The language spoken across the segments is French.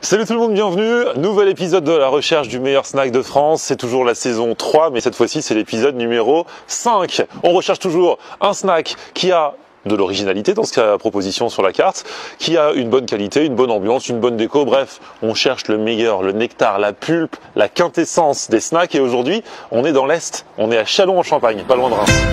Salut tout le monde, bienvenue. Nouvel épisode de la recherche du meilleur snack de France. C'est toujours la saison 3, mais cette fois-ci, c'est l'épisode numéro 5. On recherche toujours un snack qui a de l'originalité dans sa proposition sur la carte, qui a une bonne qualité, une bonne ambiance, une bonne déco. Bref, on cherche le meilleur, le nectar, la pulpe, la quintessence des snacks. Et aujourd'hui, on est dans l'Est. On est à Châlons-en-Champagne, pas loin de Reims.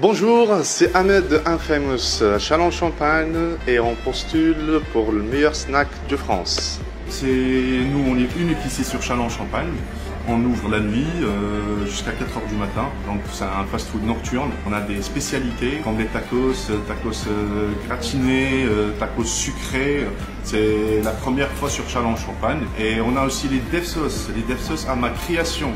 Bonjour, c'est Ahmed de Infamous à Châlons-en-Champagne et on postule pour le meilleur snack de France. Nous, on est unique ici sur Châlons-en-Champagne. On ouvre la nuit jusqu'à 4 h du matin. Donc c'est un fast-food nocturne. On a des spécialités comme les tacos gratinés, tacos sucrés. C'est la première fois sur Châlons-en-Champagne. Et on a aussi les dev sauce. Les dev sauce à ma création.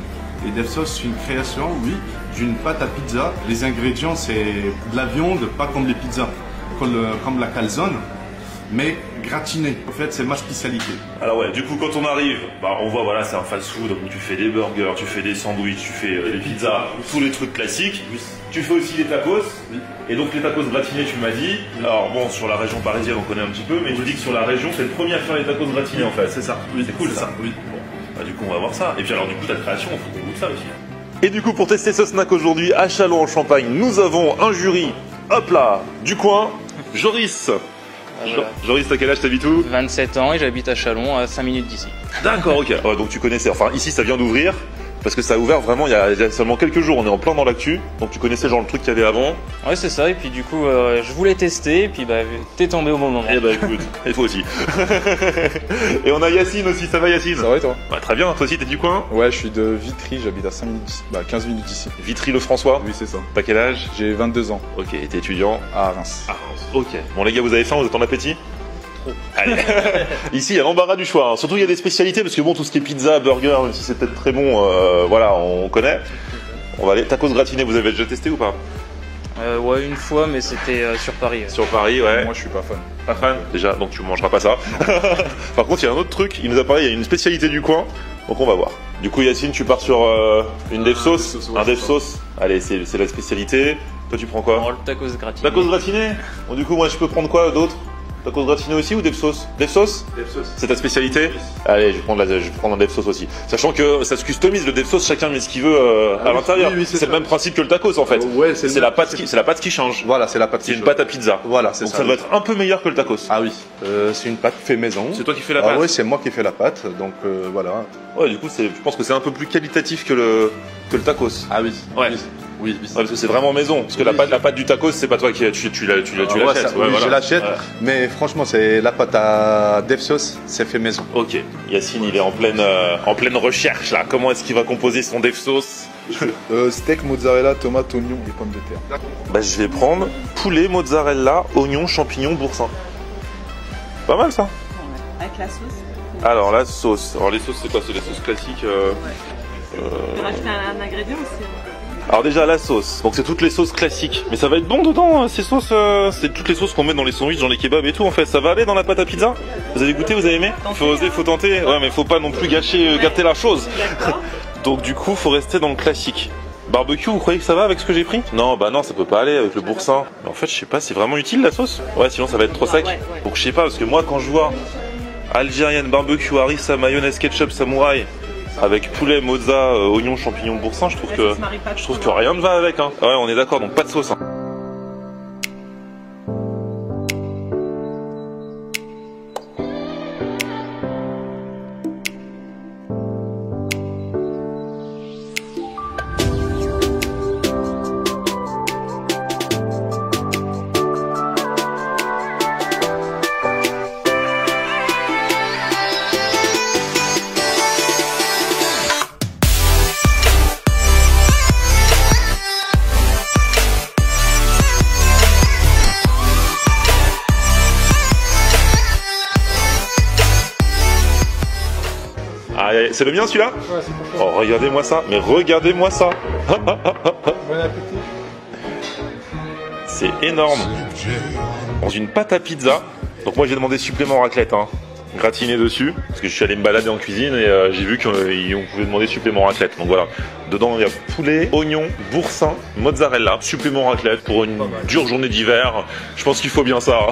Les dev sauce, c'est une création, oui, d'une pâte à pizza. Les ingrédients, c'est de la viande, pas comme les pizzas, comme la calzone, mais gratinée. En fait, c'est ma spécialité. Alors ouais, du coup, quand on arrive, on voit, voilà, c'est un fast-food, donc tu fais des burgers, tu fais des sandwichs, tu fais des pizzas, tous les trucs classiques. Oui. Tu fais aussi les tacos. Oui. Et donc les tacos gratinés, tu m'as dit. Oui. Alors bon, sur la région parisienne, on connaît un petit peu, mais tu dis que sur la région, c'est le premier à faire les tacos gratinés en fait. C'est ça. Oui, c'est cool ça. Oui. Du coup, on va voir ça. Et puis alors, du coup, ta création, il faut qu'on goûte ça aussi. Et du coup, pour tester ce snack aujourd'hui à Châlons-en-Champagne, nous avons un jury, hop là, du coin, Joris. Voilà. Joris, t'as quel âge, t'habites où? 27 ans et j'habite à Châlons, à 5 minutes d'ici. D'accord, ok. Ouais, donc tu connaissais, enfin ici ça vient d'ouvrir, parce que ça a ouvert vraiment il y a seulement quelques jours, on est en plein dans l'actu, donc tu connaissais genre le truc qu'il y avait avant. Ouais, c'est ça, et puis du coup, je voulais tester, et puis t'es tombé au bon moment. Eh bah écoute, et toi aussi. Et on a Yacine aussi, ça va Yacine? Ça va et toi? Bah, très bien, toi aussi t'es du coin? Ouais, je suis de Vitry, j'habite à 5 minutes, 15 minutes d'ici. Vitry-le-François? Oui, c'est ça. T'as quel âge? J'ai 22 ans. Ok, et t'es étudiant? À Reims. À Reims, ok. Bon les gars, vous avez faim, vous êtes en appétit? Allez. Ici il y a l'embarras du choix, hein. Surtout il y a des spécialités parce que bon, tout ce qui est pizza, burger, même si c'est peut-être très bon, voilà, on connaît. On va aller tacos gratinés, vous avez déjà testé ou pas? Ouais, une fois, mais c'était sur Paris. Sur Paris, ouais. Moi je suis pas fan. Pas fan déjà, donc tu mangeras pas ça. Par contre il y a un autre truc, il nous a parlé, il y a une spécialité du coin, donc on va voir. Du coup Yacine, tu pars sur une dev sauce, un dev sauce. Allez, c'est la spécialité. Toi tu prends quoi? Oh, le tacos gratiné. Tacos gratiné. Bon du coup moi je peux prendre quoi d'autre? Tacos gratiné aussi ou dev sauce? Dev sauce? Dev sauce. C'est ta spécialité? Oui. Allez, je vais prendre un dev sauce aussi. Sachant que ça se customise le dev sauce, chacun met ce qu'il veut à l'intérieur. Oui, c'est le même principe que le tacos en fait. Ouais, c'est la pâte qui change. Voilà, c'est la pâte. C'est une pâte à pizza. Voilà, c'est ça. Donc ça doit être un peu meilleur que le tacos. Ah oui, c'est une pâte fait maison. C'est toi qui fais la pâte? Ah oui, c'est moi qui fais la pâte, donc voilà. Ouais, du coup, je pense que c'est un peu plus qualitatif que le tacos. Ah oui. Ouais. Oui. Ouais, parce que c'est vraiment maison. Parce que la pâte du tacos, c'est pas toi qui tu l'achètes. Oui, voilà. Je l'achète, mais franchement, c'est la pâte à dev sauce, c'est fait maison. Ok. Yacine, il est en pleine recherche là. Comment est-ce qu'il va composer son dev sauce? Steak, mozzarella, tomate, oignon et pommes de terre. Bah, je vais prendre poulet, mozzarella, oignon, champignons, boursin. Pas mal ça. Avec la sauce. Alors la sauce. Alors les sauces, c'est quoi? C'est les sauces classiques. Ouais. On va rajouter un ingrédient aussi. Alors déjà la sauce, donc c'est toutes les sauces classiques. Mais ça va être bon dedans ces sauces, c'est toutes les sauces qu'on met dans les sandwichs, dans les kebabs et tout en fait. Ça va aller dans la pâte à pizza? Vous avez goûté, vous avez aimé? Faut oser, faut tenter. Ouais, mais faut pas non plus gâter la chose. Donc du coup faut rester dans le classique. Barbecue, vous croyez que ça va avec ce que j'ai pris? Non, bah non, ça peut pas aller avec le boursin. Mais en fait je sais pas, c'est vraiment utile la sauce? Ouais, sinon ça va être trop sec. Ouais. Donc je sais pas, parce que moi quand je vois algérienne, barbecue, harissa, mayonnaise, ketchup, samouraï, avec poulet, mozza, oignon, champignons, boursin, je trouve que rien ne va avec. Hein. Ouais, on est d'accord, donc pas de sauce. Hein. Ah, c'est le mien celui-là? Ouais, c'est pour toi. Oh, regardez-moi ça, mais regardez-moi ça. Bon appétit. C'est énorme. Dans une pâte à pizza. Donc moi j'ai demandé supplément raclette. Hein. gratiné dessus, parce que je suis allé me balader en cuisine et j'ai vu qu'on pouvait demander supplément raclette. Donc voilà, dedans il y a poulet, oignon, boursin, mozzarella, supplément raclette pour une dure journée d'hiver. Je pense qu'il faut bien ça.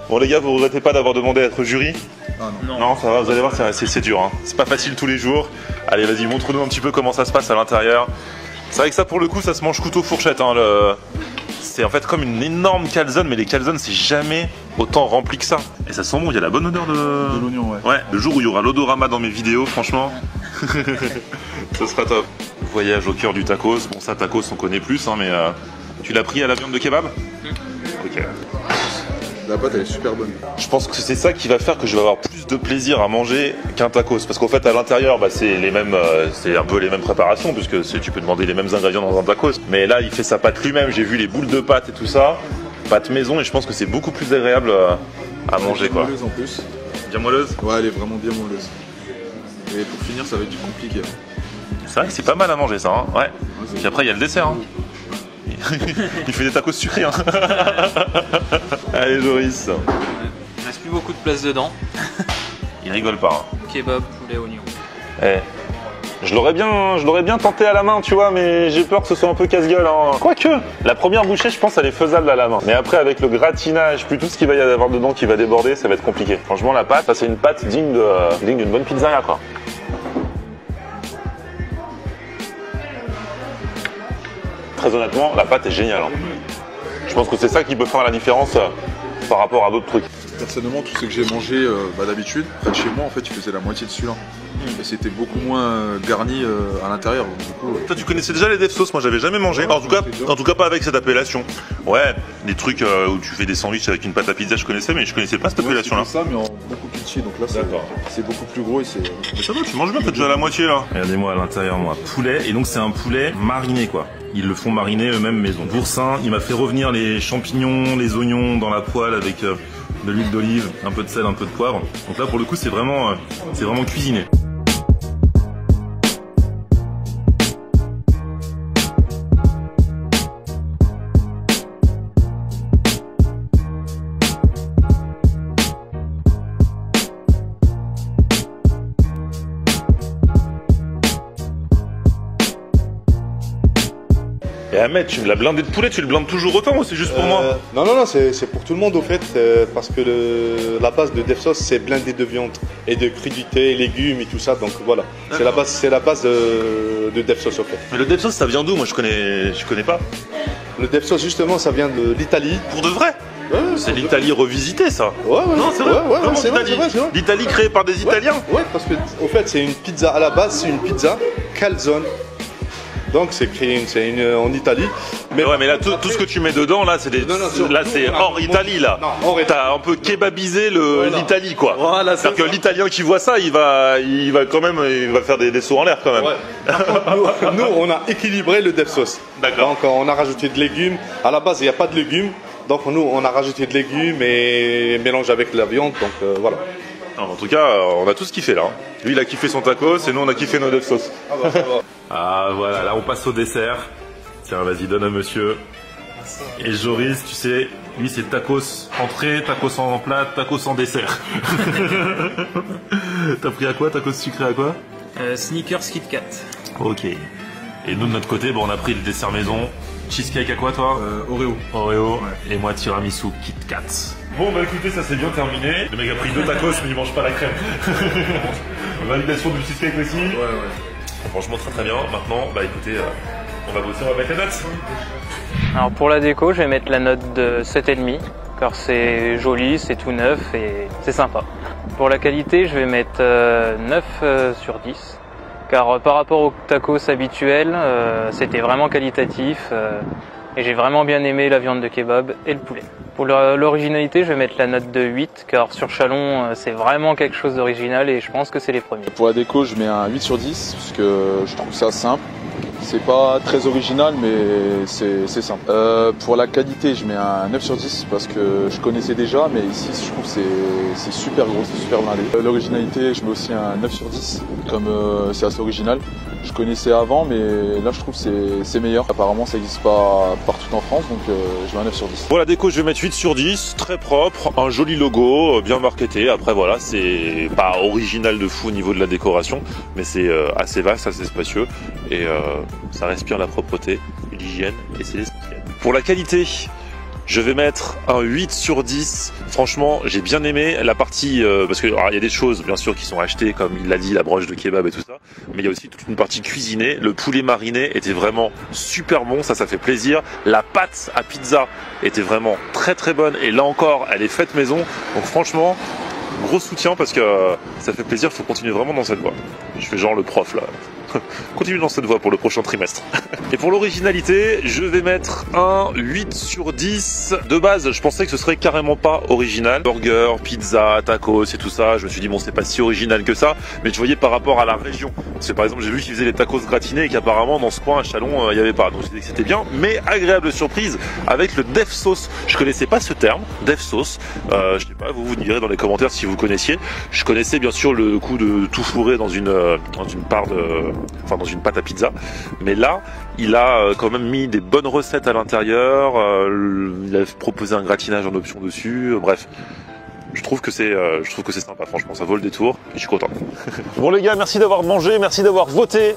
Bon les gars, vous regrettez pas d'avoir demandé à être jury? Ah non. Non, ça va, vous allez voir, c'est dur. Hein. C'est pas facile tous les jours. Allez, vas-y, montre-nous un petit peu comment ça se passe à l'intérieur. C'est vrai que ça, pour le coup, ça se mange couteau-fourchette. Hein, C'est en fait comme une énorme calzone, mais les calzones, c'est jamais autant rempli que ça. Et ça sent bon, il y a la bonne odeur de l'oignon, ouais. Ouais, le jour où il y aura l'odorama dans mes vidéos, franchement, ça sera top. Voyage au cœur du tacos. Bon, ça, tacos, on connaît plus, hein, mais tu l'as pris à la viande de kebab? Ok. La pâte elle est super bonne. Je pense que c'est ça qui va faire que je vais avoir plus de plaisir à manger qu'un tacos. Parce qu'en fait à l'intérieur bah, c'est les mêmes, c'est un peu les mêmes préparations puisque tu peux demander les mêmes ingrédients dans un tacos. Mais là il fait sa pâte lui-même, j'ai vu les boules de pâte et tout ça. Pâte maison et je pense que c'est beaucoup plus agréable à manger quoi. Moelleuse en plus. Bien moelleuse? Ouais elle est vraiment bien moelleuse. Et pour finir ça va être compliqué. C'est vrai que c'est pas mal à manger ça, hein. Ouais. Puis après il y a le dessert. Hein. Il fait des tacos sucrés. Hein. Allez Joris. Il reste plus beaucoup de place dedans. Il rigole pas. Hein. Kebab, poulet, oignon. Eh. Je l'aurais bien tenté à la main, tu vois, mais j'ai peur que ce soit un peu casse-gueule. Hein. Quoique, la première bouchée, je pense, elle est faisable à la main. Mais après, avec le gratinage, puis tout ce qu'il va y avoir dedans qui va déborder, ça va être compliqué. Franchement, la pâte, ça c'est une pâte digne d'une bonne pizzeria, quoi. Très honnêtement, la pâte est géniale. Hein. Je pense que c'est ça qui peut faire la différence par rapport à d'autres trucs. Personnellement, tout ce que j'ai mangé d'habitude, près de chez moi, en fait, ils faisaient la moitié de celui-là. Et c'était beaucoup moins garni à l'intérieur. Du coup, toi, tu connaissais déjà les dev sauce? Moi, j'avais jamais mangé. Ouais, en tout cas, pas avec cette appellation. Ouais, des trucs où tu fais des sandwichs avec une pâte à pizza, je connaissais, mais je connaissais pas cette appellation-là. C'est ça, mais en beaucoup plus petit. Donc là, c'est beaucoup plus gros et c'est. Mais ça va, tu manges bien, t'as déjà la moitié là. Regardez-moi à l'intérieur, moi, poulet. Et donc, c'est un poulet mariné, quoi. Ils le font mariner eux-mêmes maison. Boursin, il m'a fait revenir les champignons, les oignons dans la poêle avec de l'huile d'olive, un peu de sel, un peu de poivre. Donc là, pour le coup, c'est vraiment cuisiné. Et Ahmed, la blindée de poulet, tu le blindes toujours autant ou c'est juste pour moi? Non, c'est pour tout le monde au fait, parce que la base de Dev Sauce c'est blindé de viande et de crudités, légumes et tout ça, donc voilà. C'est la base de Dev Sauce au fait. Mais le Dev Sauce ça vient d'où? Moi je connais pas. Le Dev Sauce justement ça vient de l'Italie. Pour de vrai? Ouais, c'est l'Italie revisitée ça. Ouais, non, c'est vrai. Ouais, c'est vrai. L'Italie créée par des Italiens. Ouais, parce que au fait c'est une pizza à la base, c'est une pizza calzone. Donc c'est créé en Italie. Mais ouais, mais là tout ce que tu mets dedans là, c'est hors Italie là. T'as un peu kebabisé l'Italie quoi. Voilà, c'est-à-dire que l'Italien qui voit ça, il va quand même, il va faire des sauts en l'air quand même. Ouais. Nous, on a équilibré le Dev Sauce. D'accord. Donc on a rajouté de légumes. À la base, il n'y a pas de légumes. Donc nous, on a rajouté de légumes et mélangé avec la viande. Donc voilà. En tout cas, on a tous kiffé là. Lui, il a kiffé son tacos et nous, on a kiffé nos Dev Sauce. Ah bah ça va. Ah voilà, là on passe au dessert. Tiens, vas-y, donne à monsieur. Et Joris, tu sais, lui c'est tacos entrée, tacos en plat, tacos en dessert. T'as pris à quoi? Tacos sucré à quoi? Snickers Kit Kat. Ok. Et nous de notre côté, bon, on a pris le dessert maison. Cheesecake à quoi toi? Oreo. Oreo. Ouais. Et moi tiramisu Kit Kat. Bon bah écoutez, ça s'est bien terminé. Le mec a pris 2 tacos mais il mange pas la crème. Validation du cheesecake aussi. Ouais. Franchement très bien. Maintenant, bah écoutez, on va bosser, on va mettre la note. Alors pour la déco, je vais mettre la note de 7,5 car c'est joli, c'est tout neuf et c'est sympa. Pour la qualité, je vais mettre 9 sur 10 car par rapport aux tacos habituels, c'était vraiment qualitatif et j'ai vraiment bien aimé la viande de kebab et le poulet. Pour l'originalité, je vais mettre la note de 8 car sur Chalon, c'est vraiment quelque chose d'original et je pense que c'est les premiers. Pour la déco, je mets un 8 sur 10 parce que je trouve ça simple. C'est pas très original mais c'est simple. Pour la qualité, je mets un 9 sur 10 parce que je connaissais déjà, mais ici je trouve que c'est super gros, c'est super blindé. L'originalité, je mets aussi un 9 sur 10 comme c'est assez original. Je connaissais avant mais là je trouve que c'est meilleur. Apparemment ça n'existe pas partout partout en France, donc je mets un 9 sur 10. Pour la déco, je vais mettre 8 sur 10, très propre, un joli logo, bien marketé. Après voilà, c'est pas original de fou au niveau de la décoration, mais c'est assez vaste, assez spacieux, et ça respire la propreté, l'hygiène, et c'est l'essentiel. Pour la qualité, je vais mettre un 8 sur 10. Franchement, j'ai bien aimé la partie, parce que il y a des choses bien sûr qui sont achetées, comme il l'a dit, la broche de kebab et tout ça, mais il y a aussi toute une partie cuisinée. Le poulet mariné était vraiment super bon, ça fait plaisir. La pâte à pizza était vraiment très très bonne, et là encore, elle est faite maison. Donc franchement, gros soutien parce que ça fait plaisir, faut continuer vraiment dans cette voie. Je fais genre le prof là. Continue dans cette voie pour le prochain trimestre. Et pour l'originalité, je vais mettre un 8 sur 10. De base, je pensais que ce serait carrément pas original. Burger, pizza, tacos et tout ça. Je me suis dit bon, c'est pas si original que ça. Mais tu voyais par rapport à la région. Parce que par exemple, j'ai vu qu'ils faisaient les tacos gratinés et qu'apparemment dans ce coin à Châlons, il n'y avait pas. Donc j'ai dit que c'était bien. Mais agréable surprise avec le Def Sauce. Je connaissais pas ce terme, Def Sauce. Je sais pas, vous direz dans les commentaires si vous connaissiez. Je connaissais bien sûr le coup de tout fourrer dans une part de... Enfin dans une pâte à pizza, mais là il a quand même mis des bonnes recettes à l'intérieur, il a proposé un gratinage en option dessus, bref. Je trouve que c'est sympa, franchement, ça vaut le détour et je suis content. Bon les gars, merci d'avoir mangé, merci d'avoir voté.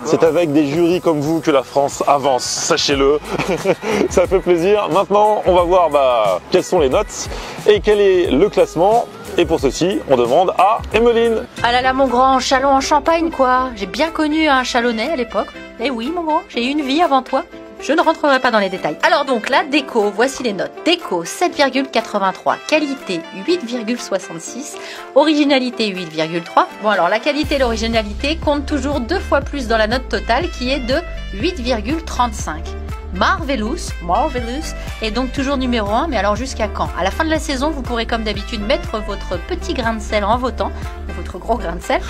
C'est avec des jurys comme vous que la France avance, sachez-le. Ça fait plaisir. Maintenant, on va voir quelles sont les notes et quel est le classement. Et pour ceci, on demande à Emmeline. Ah là là, mon grand, Châlons en Champagne, quoi. J'ai bien connu un Chalonnais à l'époque. Eh oui, mon grand, j'ai eu une vie avant toi. Je ne rentrerai pas dans les détails. Alors donc, la déco, voici les notes. Déco, 7,83. Qualité, 8,66. Originalité, 8,3. Bon alors, la qualité et l'originalité comptent toujours 2 fois plus dans la note totale qui est de 8,35. Marvelous est donc toujours numéro 1, mais alors jusqu'à quand? À la fin de la saison, vous pourrez comme d'habitude mettre votre petit grain de sel en votant, ou votre gros grain de sel.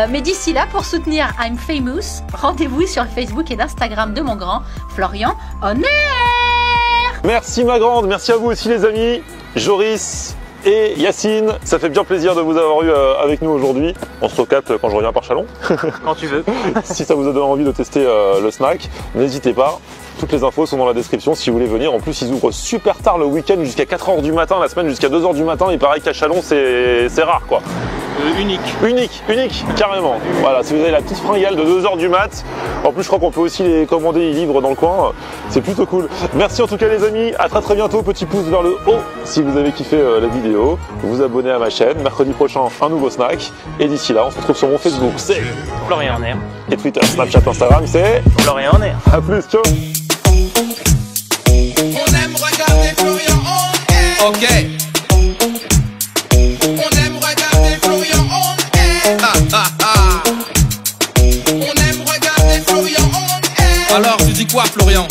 Mais d'ici là, pour soutenir I'm Famous, rendez-vous sur le Facebook et l'Instagram de mon grand Florian On Air. Merci ma grande, merci à vous aussi les amis, Joris et Yacine, ça fait bien plaisir de vous avoir eu avec nous aujourd'hui. On se recapte quand je reviens par Châlons. Quand tu veux. Si ça vous a donné envie de tester le snack, n'hésitez pas. Toutes les infos sont dans la description si vous voulez venir. En plus, ils ouvrent super tard le week-end jusqu'à 4 h du matin, la semaine jusqu'à 2 h du matin. Il paraît qu'à Châlons, c'est rare quoi. Unique, carrément. Voilà, si vous avez la petite fringale de 2 h du mat. En plus, je crois qu'on peut aussi les commander libres dans le coin. C'est plutôt cool. Merci en tout cas les amis. À très bientôt. Petit pouce vers le haut si vous avez kiffé la vidéo. Vous abonnez à ma chaîne. Mercredi prochain, un nouveau snack. Et d'ici là, on se retrouve sur mon Facebook. C'est Florian On Air. Et Twitter, Snapchat, Instagram, c'est Florian On Air. A plus, ciao. On aime regarder Florian On Air. Ok. On aime regarder Florian On Air. On aime regarder Florian On Air. Alors tu dis quoi Florian?